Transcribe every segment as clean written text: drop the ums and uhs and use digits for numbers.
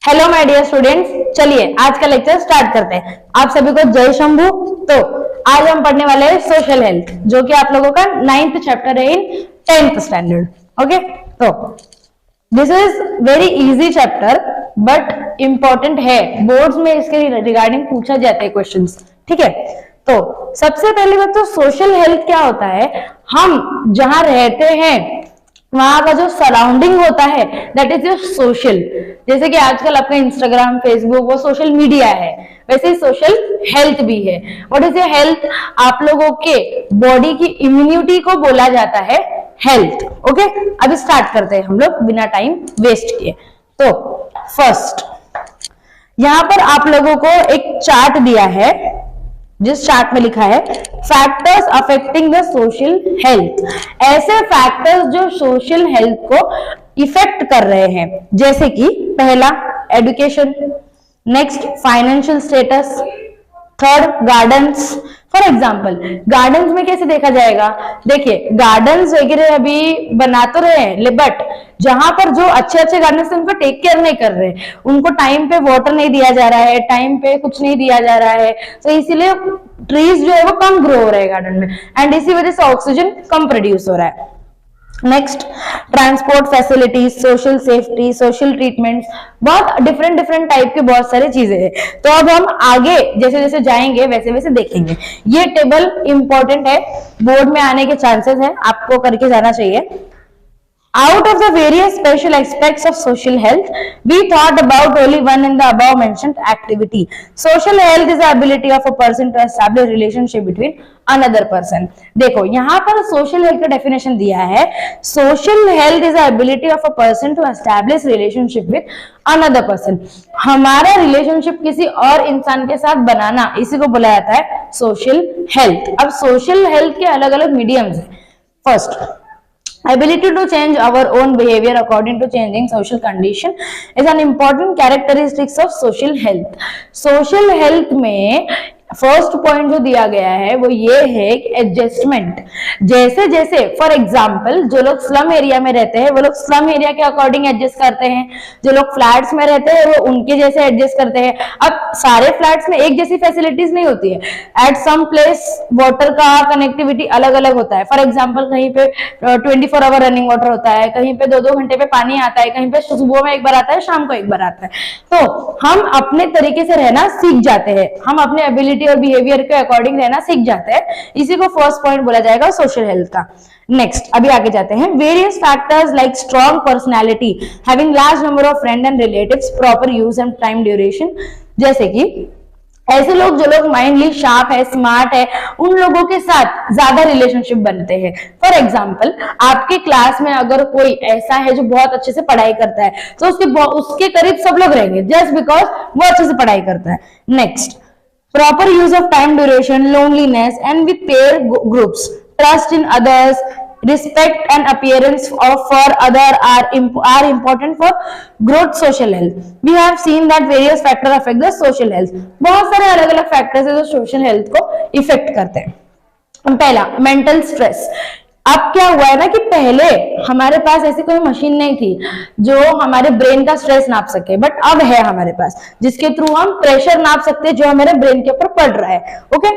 Hello my dear students, चलिए आज का लेक्चर स्टार्ट करते हैं। आप सभी को जय शंभू। तो आज हम पढ़ने वाले हैं सोशल हेल्थ, जो कि आप लोगों का 9th चैप्टर है इन 10th स्टैंडर्ड। ओके, तो this is very easy chapter but important है, बोर्ड्स में इसके रिगार्डिंग पूछा जाता है क्वेश्चंस। ठीक है, तो सबसे पहली बात तो सोशल हेल्थ क्या होता है, हम जहां रहते हैं वहां का जो सराउंडिंग होता है दैट इज योर सोशल। जैसे कि आजकल आपका इंस्टाग्राम, फेसबुक वो सोशल मीडिया है, वैसे ही सोशल हेल्थ भी है। What is your health? आप लोगों के बॉडी की इम्यूनिटी को बोला जाता है हेल्थ। ओके, अभी स्टार्ट करते हैं हम लोग बिना टाइम वेस्ट किए। तो फर्स्ट यहां पर आप लोगों को एक चार्ट दिया है, जिस चार्ट में लिखा है factors affecting the social health. ऐसे फैक्टर्स जो सोशल हेल्थ को इफेक्ट कर रहे हैं, जैसे कि पहला education, next financial status, third gardens. For example gardens में कैसे देखा जाएगा, देखिए गार्डन्स वगैरह अभी बना तो रहे हैं बट जहां पर जो अच्छे अच्छे गार्डन्स उनको टेक केयर नहीं कर रहे, उनको टाइम पे वाटर नहीं दिया जा रहा है, टाइम पे कुछ नहीं दिया जा रहा है, तो इसीलिए ट्रीज जो है वो कम ग्रो हो रहे हैं गार्डन में एंड इसी वजह से ऑक्सीजन कम प्रोड्यूस हो रहा है। Next transport facilities, social safety, social treatments, बहुत डिफरेंट टाइप के बहुत सारी चीजें हैं। तो अब हम आगे जैसे जैसे जाएंगे वैसे वैसे देखेंगे। ये टेबल इंपॉर्टेंट है, बोर्ड में आने के चांसेस है, आपको करके जाना चाहिए। Out of the various special aspects of social health, we thought about only one in the above mentioned activity. Social health is the ability of a person to establish relationship between another person. देखो यहाँ पर social health का definition दिया है, social health is the ability of a person to establish relationship with another person. हमारा relationship किसी और इंसान के साथ बनाना, इसी को बोला जाता है social health। अब social health के अलग अलग mediums हैं। First, ability to change our own behavior according to changing social condition is an important characteristics of social health. Social health में फर्स्ट पॉइंट जो दिया गया है वो ये है कि एडजस्टमेंट। जैसे जैसे फॉर एग्जांपल जो लोग स्लम एरिया में रहते हैं वो लोग स्लम एरिया के अकॉर्डिंग एडजस्ट करते हैं, जो लोग फ्लैट्स में रहते हैं वो उनके जैसे एडजस्ट करते हैं। अब सारे फ्लैट्स में एक जैसी फैसिलिटीज नहीं होती है, एट सम प्लेस वाटर का कनेक्टिविटी अलग अलग होता है। फॉर एग्जाम्पल कहीं पे 24 आवर रनिंग वाटर होता है, कहीं पे 2-2 घंटे पे पानी आता है, कहीं पे सुबह में एक बार आता है, शाम को एक बार आता है। तो हम अपने तरीके से रहना सीख जाते हैं, हम अपने एबिलिटी और बिहेवियर के अकॉर्डिंग रहना सीख जाते हैं। इसी को फर्स्ट पॉइंट बोला जाएगा सोशल हेल्थ का। नेक्स्ट अभी आगे जाते हैं। Various factors like strong personality, having large number of friend and relatives, proper use and time duration. जैसे कि ऐसे लोग जो लोग माइंडली शार्प है, स्मार्ट है, उन लोगों के साथ ज्यादा रिलेशनशिप बनते हैं। फॉर एग्जाम्पल आपके क्लास में अगर कोई ऐसा है जो बहुत अच्छे से पढ़ाई करता है तो उसके करीब सब लोग रहेंगे जस्ट बिकॉज वो अच्छे से पढ़ाई करता है। Next proper use of time duration, loneliness and with peer groups, trust in others, respect and appearance of for other are important for growth social health. We have seen that various factors affect the social health. बहुत सारे अलग अलग factors है जो social health को effect करते हैं। पहला मेंटल स्ट्रेस। अब क्या हुआ है ना कि पहले हमारे पास ऐसी कोई मशीन नहीं थी जो हमारे ब्रेन का स्ट्रेस नाप सके, बट अब है हमारे पास जिसके थ्रू हम प्रेशर नाप सकते हैं जो हमारे ब्रेन के ऊपर पड़ रहा है। ओके,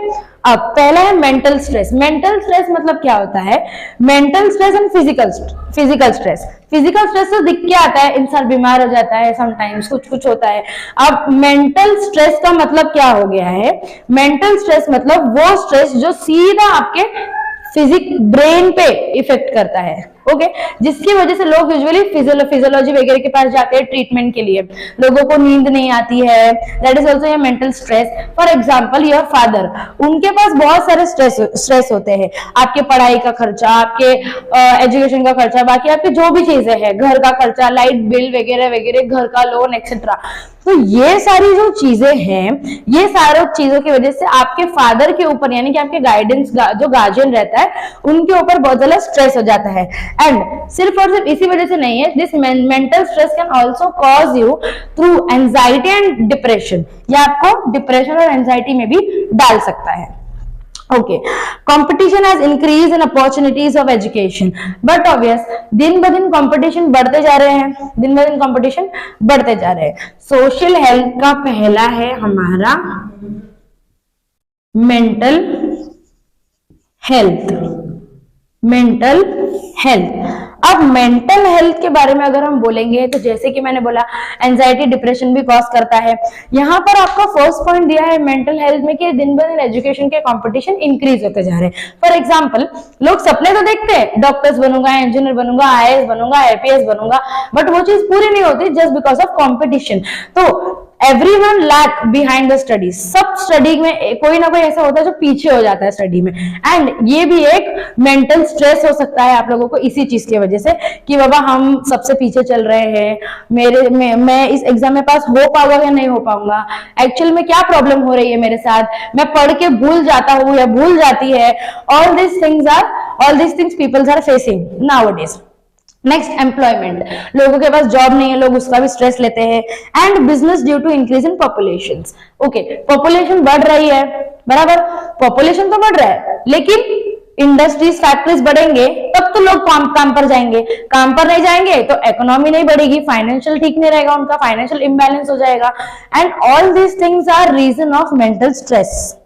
अब पहला है मेंटल स्ट्रेस। मेंटल स्ट्रेस मतलब क्या होता है? Mental stress and physical stress. Physical stress तो दिख के आता है, इंसान बीमार हो जाता है, समटाइम्स कुछ होता है। अब मेंटल स्ट्रेस का मतलब क्या हो गया है? मेंटल स्ट्रेस मतलब वो स्ट्रेस जो सीधा आपके ब्रेन पे इफेक्ट करता है। ओके, जिसकी वजह से लोग यूजुअली फिजियोलॉजी वगैरह के पास जाते हैं ट्रीटमेंट के लिए। लोगों को नींद नहीं आती है, that is also mental stress. For example your father, उनके पास बहुत सारे स्ट्रेस होते हैं, आपके पढ़ाई का खर्चा, आपके एजुकेशन का खर्चा, बाकी आपकी जो भी चीजें हैं, घर का खर्चा, लाइट बिल वगैरह वगैरह, घर का लोन एक्सेट्रा। तो ये सारी जो चीजें हैं, ये सारी चीजों की वजह से आपके फादर के ऊपर यानी कि आपके गाइडेंस जो गार्जियन रहता है उनके ऊपर बहुत ज्यादा स्ट्रेस हो जाता है। एंड सिर्फ और सिर्फ इसी वजह से नहीं है, this mental stress can also cause you through anxiety and depression. ये आपको डिप्रेशन और एंजाइटी में भी डाल सकता है। Okay, competition has increase in opportunities of education, but obvious दिन ब दिन कंपटीशन बढ़ते जा रहे हैं, दिन ब दिन कंपटीशन बढ़ते जा रहे हैं। सोशल हेल्थ का पहला है हमारा मेंटल हेल्थ, मेंटल हेल्थ। अब मेंटल हेल्थ के बारे में अगर हम बोलेंगे तो जैसे कि मैंने बोला एंजाइटी डिप्रेशन भी कॉज करता है। यहाँ पर आपका फर्स्ट पॉइंट दिया है मेंटल हेल्थ में कि दिन ब दिन एजुकेशन के कंपटीशन इंक्रीज होते जा रहे हैं। फॉर एग्जांपल, लोग सपने तो देखते हैं डॉक्टर्स बनूंगा, इंजीनियर बनूंगा, आईएएस बनूंगा, आईपीएस बनूंगा, बट वो चीज पूरी नहीं होती जस्ट बिकॉज ऑफ कॉम्पिटिशन। तो everyone lack behind the studies, सब स्टडी में कोई ना कोई ऐसा होता है जो पीछे हो जाता है स्टडी में, एंड ये भी एक मेंटल स्ट्रेस हो सकता है आप लोगों को इसी चीज की वजह से कि बाबा हम सबसे पीछे चल रहे हैं, मैं इस एग्जाम में पास हो पाऊंगा या नहीं हो पाऊंगा, एक्चुअल में क्या प्रॉब्लम हो रही है मेरे साथ, मैं पढ़ के भूल जाता हूँ या भूल जाती है। All this things peoples are facing nowadays. Next, employment, लोगों के पास जॉब नहीं है, लोग उसका भी स्ट्रेस लेते हैं। And business due to increase in population. Okay, population बढ़ रही है, बराबर, पॉपुलेशन तो बढ़ रहा है, लेकिन इंडस्ट्रीज फैक्ट्रीज बढ़ेंगे तब तो लोग काम पर जाएंगे, काम पर नहीं जाएंगे तो इकोनॉमी नहीं बढ़ेगी, फाइनेंशियल ठीक नहीं रहेगा, उनका फाइनेंशियल इम्बैलेंस हो जाएगा। And all these things are reason of mental stress.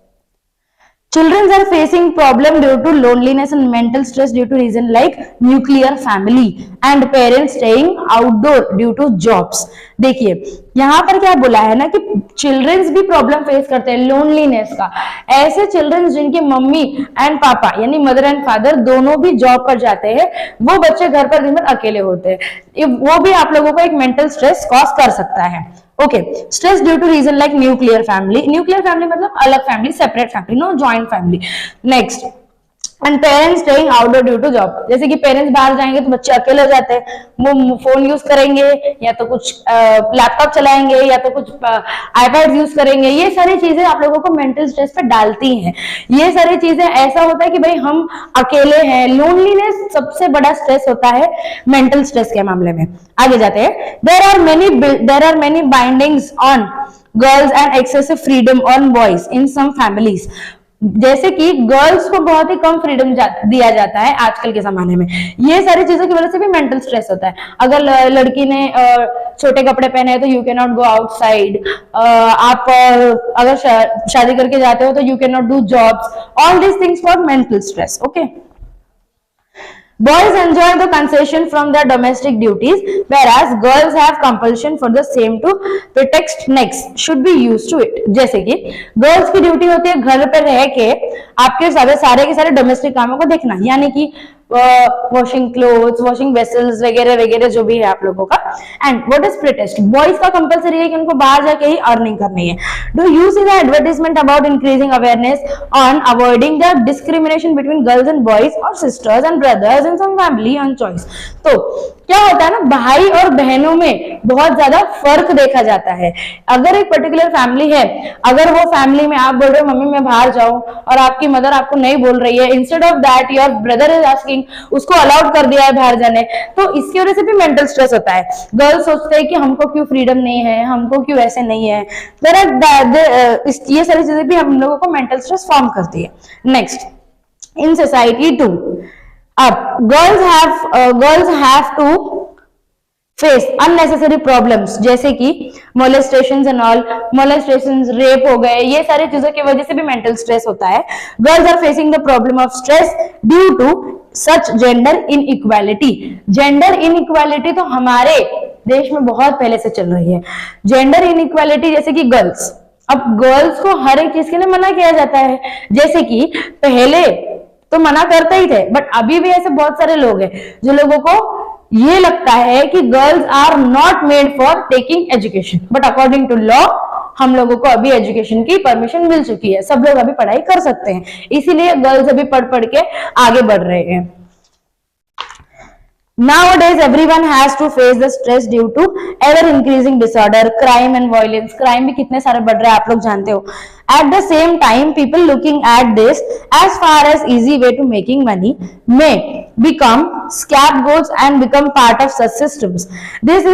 Children are facing problem due to loneliness and mental stress due to reason like nuclear family and parents staying outdoor due to jobs। देखिए यहाँ पर क्या बोला है ना कि children's भी problem face करते हैं लोनलीनेस का। ऐसे चिल्ड्रंस जिनके मम्मी एंड पापा यानी मदर एंड फादर दोनों भी जॉब पर जाते हैं, वो बच्चे घर पर दिन भर अकेले होते हैं, वो भी आप लोगों को एक मेंटल स्ट्रेस कॉज कर सकता है। Okay, stress due to reason like nuclear family, nuclear family मतलब अलग family, separate family, no joint family. Next, and parents staying outdoor due to job, जैसे कि पेरेंट्स बाहर जाएंगे तो बच्चे अकेले हो जाते हैं, वो फोन यूज करेंगे या तो कुछ लैपटॉप चलाएंगे या तो कुछ आईपैड यूज करेंगे। ये सारी चीजें आप लोगों को मेंटल स्ट्रेस पे डालती हैं। ये सारी चीजें ऐसा होता है कि भाई हम अकेले हैं, लोनलीनेस सबसे बड़ा स्ट्रेस होता है मेंटल स्ट्रेस के मामले में। आगे जाते हैं, there are many bindings on girls and excessive freedom on boys in some families. जैसे कि गर्ल्स को बहुत ही कम फ्रीडम दिया जाता है आजकल के जमाने में, ये सारी चीजों की वजह से भी मेंटल स्ट्रेस होता है। अगर लड़की ने छोटे कपड़े पहने हैं तो you can not go outside, आप अगर शादी करके जाते हो तो you can not do jobs, all this things for mental stress. Okay, boys enjoy the concession from their domestic duties whereas girls have compulsion for the same to pretext next should be used to it। जैसे कि girls की duty होती है घर पर रह के आपके सारे के सारे डोमेस्टिक कामों को देखना, यानी कि वॉशिंग क्लोथ्स, वॉशिंग वेसल्स वगैरह वगैरह जो भी है आप लोगों का। And what is pretest, boys का कंपलसरी है कि उनको बाहर जाके ही अर्निंग करनी है। Do you see the advertisement about increasing awareness on avoiding the discrimination between girls and boys और sisters and brothers in some family on choice. तो क्या होता है ना, भाई और बहनों में बहुत ज्यादा फर्क देखा जाता है। अगर एक पर्टिकुलर फैमिली है, अगर वो फैमिली में आप बोल रहे हो मम्मी मैं बाहर जाऊं और आपकी मदर आपको नहीं बोल रही है, instead of that your brother is asking, उसको अलाउड कर दिया है बाहर जाने, तो इसकी वजह से भी मेंटल स्ट्रेस होता है। गर्ल्स सोचते हैं कि हमको क्यों फ्रीडम नहीं है, हमको क्यों ऐसे नहीं है। ये सारी चीजें भी हम लोगों को मेंटल स्ट्रेस फॉर्म करती है। नेक्स्ट, इन सोसाइटी टू, अब girls have to face unnecessary problems जैसे कि molestations and all, molestations, rape हो गए, ये सारी चीजों की वजह से भी मेंटल स्ट्रेस होता है। Girls are facing the problem of stress due to such gender inequality. Gender inequality तो हमारे देश में बहुत पहले से चल रही है। जेंडर इनइक्वालिटी जैसे कि गर्ल्स, अब गर्ल्स को हर एक चीज के लिए मना किया जाता है, जैसे कि पहले तो मना करते ही थे, बट अभी भी ऐसे बहुत सारे लोग हैं जो लोगों को ये लगता है कि girls are not made for taking education, but according to law हम लोगों को अभी एजुकेशन की परमिशन मिल चुकी है, सब लोग अभी पढ़ाई कर सकते हैं, इसीलिए गर्ल्स अभी पढ़ पढ़ के आगे बढ़ रहे हैं। Nowadays everyone has to face the stress due to ever increasing disorder, crime and violence। crime भी कितने सारे बढ़ रहे हैं आप लोग जानते हो। At the same time, people looking at this as far as easy way to making money may become scapegoats and become part of such systems। This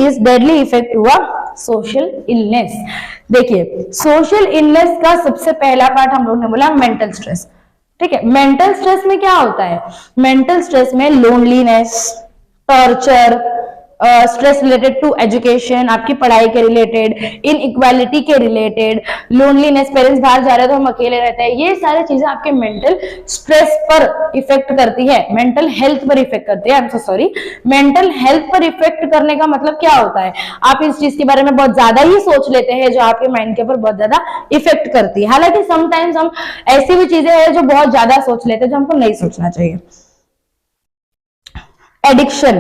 is deadly effect to a social illness. देखिए social illness का सबसे पहला part हम लोग ने बोला mental stress. ठीक है, मेंटल स्ट्रेस में क्या होता है? मेंटल स्ट्रेस में loneliness, torture, stress related to education, आपकी पढ़ाई के रिलेटेड, इनइक्वालिटी के रिलेटेड, लोनलीनेस, पेरेंट्स बाहर जा रहे हैं तो हम अकेले रहते हैं, ये सारी चीजें आपके मेंटल स्ट्रेस पर इफेक्ट करती है, मेंटल हेल्थ पर इफेक्ट करती है। I am so sorry, mental health पर इफेक्ट करने का मतलब क्या होता है? आप इस चीज के बारे में बहुत ज्यादा ही सोच लेते हैं जो आपके माइंड के ऊपर बहुत ज्यादा इफेक्ट करती है। हालांकि समटाइम्स हम ऐसी भी चीजें हैं जो बहुत ज्यादा सोच लेते हैं जो हमको नहीं सोचना चाहिए। एडिक्शन,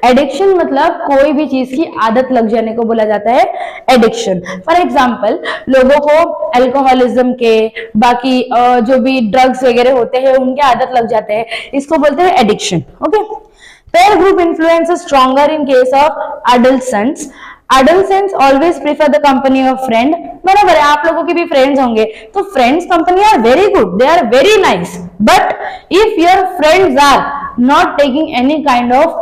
एडिक्शन मतलब कोई भी चीज की आदत लग जाने को बोला जाता है एडिक्शन। फॉर एग्जाम्पल लोगों को अल्कोहलिज्म के, बाकी जो भी ड्रग्स वगैरह होते हैं उनके आदत लग जाते हैं, इसको बोलते हैं addiction. Okay, pair group influence is stronger in case of adolescents. Adolescents always prefer the company of friend. बराबर है, आप लोगों के भी फ्रेंड्स होंगे, तो friends company are very good, they are very nice, but if your friends are not taking any kind of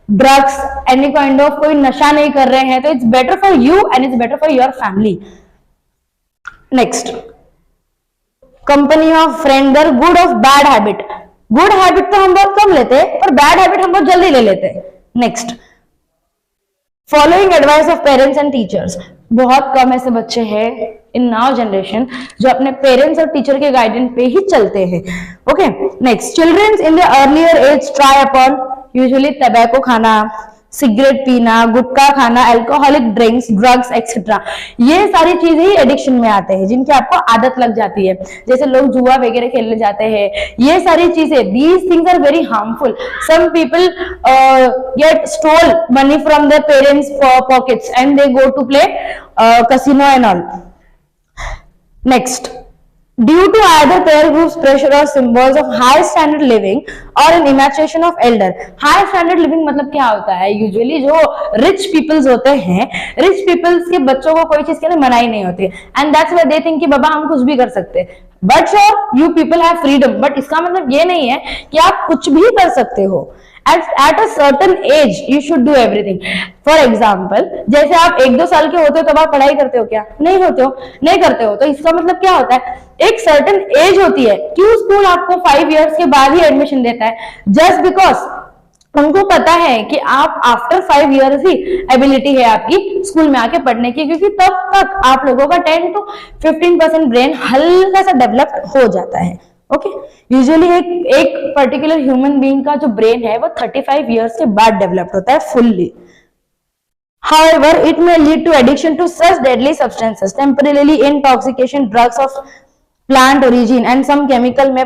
drugs, any kind of कोई नशा नहीं कर रहे हैं, तो it's better for you and it's better for your family. Next, company of friend are good of bad habit. Good habit तो हम बहुत कम लेते हैं और बैड हैबिट हम बहुत जल्दी ले लेते हैं। Next, following advice of parents and teachers. बहुत कम ऐसे बच्चे हैं इन नाउ जनरेशन जो अपने पेरेंट्स और टीचर के गाइडेंस पे ही चलते हैं। Okay, next, childrens in the earlier age try upon usually tobacco खाना, सिगरेट पीना, गुटखा खाना, अल्कोहलिक ड्रिंक्स, ड्रग्स एक्सेट्रा, ये सारी चीजें ही एडिक्शन में आते हैं जिनकी आपको आदत लग जाती है। जैसे लोग जुआ वगैरह खेलने जाते हैं, ये सारी चीजें, these things are very harmful. Some people get stole money from their parents pockets and they go to play casino and all. Next, due to either pair groups pressure or symbols of high standard living or an imagination of elder. High standard living मतलब क्या होता है? Usually जो rich peoples होते हैं, rich peoples के बच्चों को कोई चीज के लिए मनाही नहीं होती, and that's why they think कि बाबा हम कुछ भी कर सकते हैं। But sure you people have freedom, but इसका मतलब ये नहीं है कि आप कुछ भी कर सकते हो। At a certain age you should do everything. For example, जैसे आप 1-2 साल के होते हो तब आप पढ़ाई करते हो क्या? नहीं होते हो, नहीं करते हो। तो इसका मतलब क्या होता है? एक सर्टेन एज होती है। क्यों स्कूल आपको 5 इयर्स के बाद ही एडमिशन देता है? जस्ट बिकॉज उनको पता है कि आप आफ्टर 5 इयर्स ही एबिलिटी है आपकी स्कूल में आके पढ़ने की, क्योंकि तब तक आप लोगों का 10 to 15% ब्रेन हल्का सा डेवलप हो जाता है। ओके, यूजुअली एक पर्टिकुलर ह्यूमन बीइंग का जो ब्रेन है वो 35 इयर्स के बाद डेवलप होता है fully. However, it may lead to addiction to such deadly substances, temporarily intoxication, drugs of plant origin and some chemical may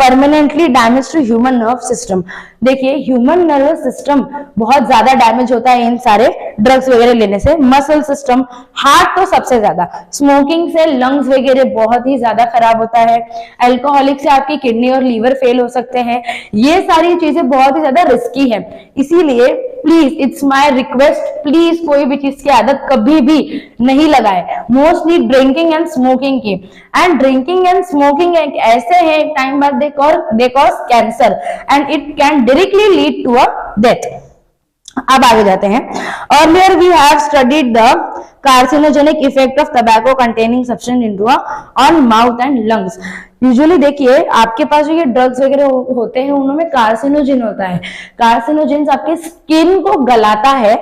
permanently damage to human nerve system. देखिए human nervous system बहुत ज्यादा damage होता है इन सारे drugs वगैरह लेने से। Muscle system, heart तो सबसे ज्यादा, स्मोकिंग से लंग्स वगैरह बहुत ही ज्यादा खराब होता है, अल्कोहलिक से आपकी किडनी और लीवर फेल हो सकते हैं। ये सारी चीजें बहुत ही ज्यादा रिस्की है, इसीलिए please it's my request, please कोई भी चीज की आदत कभी भी नहीं लगाए, मोस्टली ड्रिंकिंग एंड स्मोकिंग की। एंड ड्रिंकिंग एंड स्मोकिंग एक ऐसे है एक टाइम बाद they cause cancer and it can directly lead to a death. अब आगे जाते हैं। Earlier we have studied the carcinogenic effect of tobacco containing substance into on mouth and lungs. Usually देखिए आपके पास जो ये ड्रग्स वगैरह होते हैं उनमें कार्सिनोजेन होता है। कार्सिनोजेन आपके स्किन को गलाता है,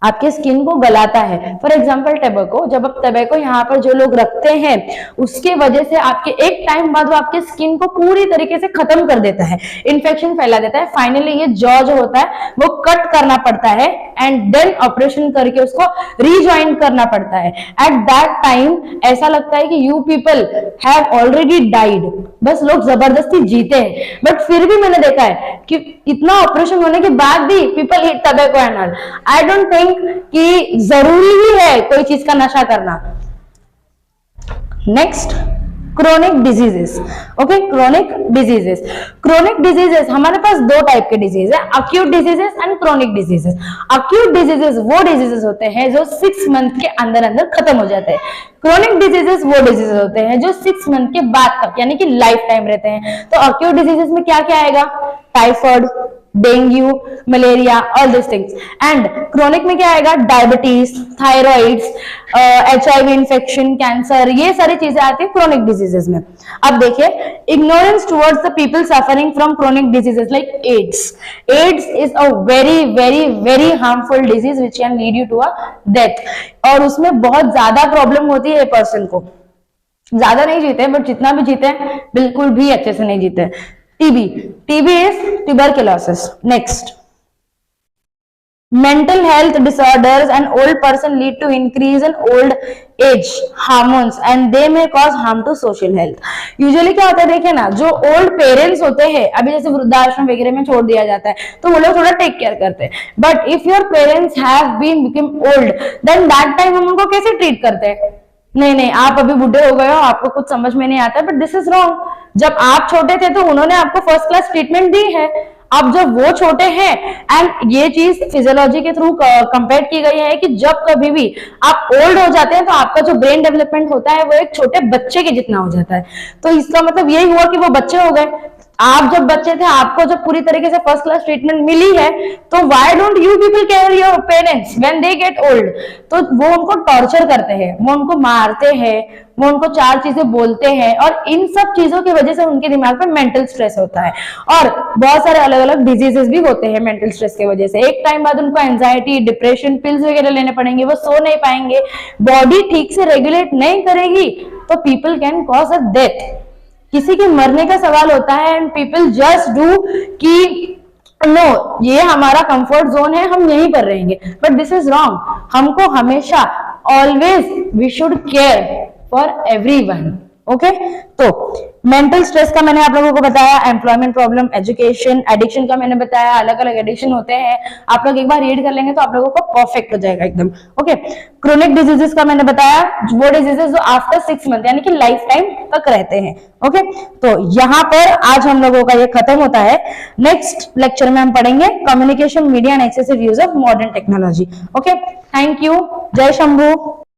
आपके स्किन को गलाता है। फॉर एग्जाम्पल टबैको, जब आप टबैको यहाँ पर जो लोग रखते हैं उसके वजह से आपके एक टाइम बाद वो आपके स्किन को पूरी तरीके से खत्म कर देता है, इन्फेक्शन फैला देता है। फाइनली ये जॉ जो होता है वो कट करना पड़ता है एंड देन ऑपरेशन करके उसको रीजॉइन करना पड़ता है। एट दैट टाइम ऐसा लगता है कि you people have already died, बस लोग जबरदस्ती जीते हैं। बट फिर भी मैंने देखा है कि इतना ऑपरेशन होने के बाद भी people eat tobacco and all. I don't think कि जरूरी ही है कोई चीज का नशा करना। Next, chronic diseases. Okay, chronic diseases. Chronic diseases हमारे पास दो टाइप के डिजीज है, acute diseases and chronic diseases. Acute diseases वो डिजीजेस होते हैं जो 6 मंथ के अंदर अंदर खत्म हो जाते हैं। क्रोनिक डिजीजेस वो डिजीजेस होते हैं जो 6 मंथ के बाद तक यानी कि लाइफ टाइम रहते हैं। तो अक्यूट डिजीजेस में क्या क्या आएगा? Typhoid, dengue, malaria, all this things. And chronic में क्या आएगा, diabetes, thyroids, HIV infection, cancer, ये सारी चीजें आती है क्रोनिक डिजीजेस में। अब देखिए, ignorance towards the people suffering from chronic diseases like AIDS. AIDS is a very very very harmful disease which can lead you to a death, और उसमें बहुत ज्यादा प्रॉब्लम होती है पर्सन को। ज्यादा नहीं जीते, बट जितना भी जीते बिल्कुल भी अच्छे से नहीं जीते। TB, TB is tuberculosis. Next, mental health disorders and old person lead to increase in old age hormones and they may cause harm to social health। Usually क्या होता है, देखिए ना, जो ओल्ड पेरेंट्स होते हैं, अभी जैसे वृद्धाश्रम वगैरह में छोड़ दिया जाता है तो वो लोग थोड़ा टेक केयर करते हैं, but if your parents have been become old then that time हम उनको कैसे ट्रीट करते हैं, नहीं नहीं आप अभी बुढ़े हो गए हो, आपको कुछ समझ में नहीं आता, बट दिस इज रॉन्ग। जब आप छोटे थे तो उन्होंने आपको फर्स्ट क्लास ट्रीटमेंट दी है, अब जब वो छोटे हैं, एंड ये चीज फिजियोलॉजी के थ्रू कंपेयर की गई है कि जब कभी भी आप ओल्ड हो जाते हैं तो आपका जो ब्रेन डेवलपमेंट होता है वो एक छोटे बच्चे के जितना हो जाता है। तो इसका मतलब यही हुआ कि वो बच्चे हो गए। आप जब बच्चे थे, आपको जब पूरी तरीके से फर्स्ट क्लास ट्रीटमेंट मिली है, तो why don't you people care your parents when they get old. तो वो उनको टॉर्चर करते हैं, वो उनको मारते हैं, वो उनको चार चीजें बोलते हैं, और इन सब चीजों की वजह से उनके दिमाग पे मेंटल स्ट्रेस होता है, और बहुत सारे अलग अलग डिजीजेस भी होते हैं मेंटल स्ट्रेस की वजह से। एक टाइम बाद उनको एंजाइटी, डिप्रेशन, पिल्स वगैरह लेने पड़ेंगे, वो सो नहीं पाएंगे, बॉडी ठीक से रेगुलेट नहीं करेगी, तो people can cause a death. किसी के मरने का सवाल होता है, एंड पीपल जस्ट डू कि नो ये हमारा कंफर्ट जोन है, हम यहीं पर रहेंगे, बट दिस इज रॉन्ग। हमको हमेशा always we should care for everyone. Okay, तो मेंटल स्ट्रेस का मैंने आप लोगों को बताया, एम्प्लॉयमेंट प्रॉब्लम, एजुकेशन, एडिक्शन का मैंने बताया, अलग अलग एडिक्शन होते हैं। आप लोग एक बार रीड कर लेंगे तो आप लोगों को परफेक्ट हो जाएगा एकदम। ओके, क्रोनिक डिजीजेस का मैंने बताया, वो डिजीजेस जो आफ्टर 6 मंथ यानी कि लाइफ टाइम तक रहते हैं। ओके, तो यहाँ पर आज हम लोगों का ये खत्म होता है। नेक्स्ट लेक्चर में हम पढ़ेंगे communication, media and excessive use of modern technology. Okay, thank you, जय शंभू।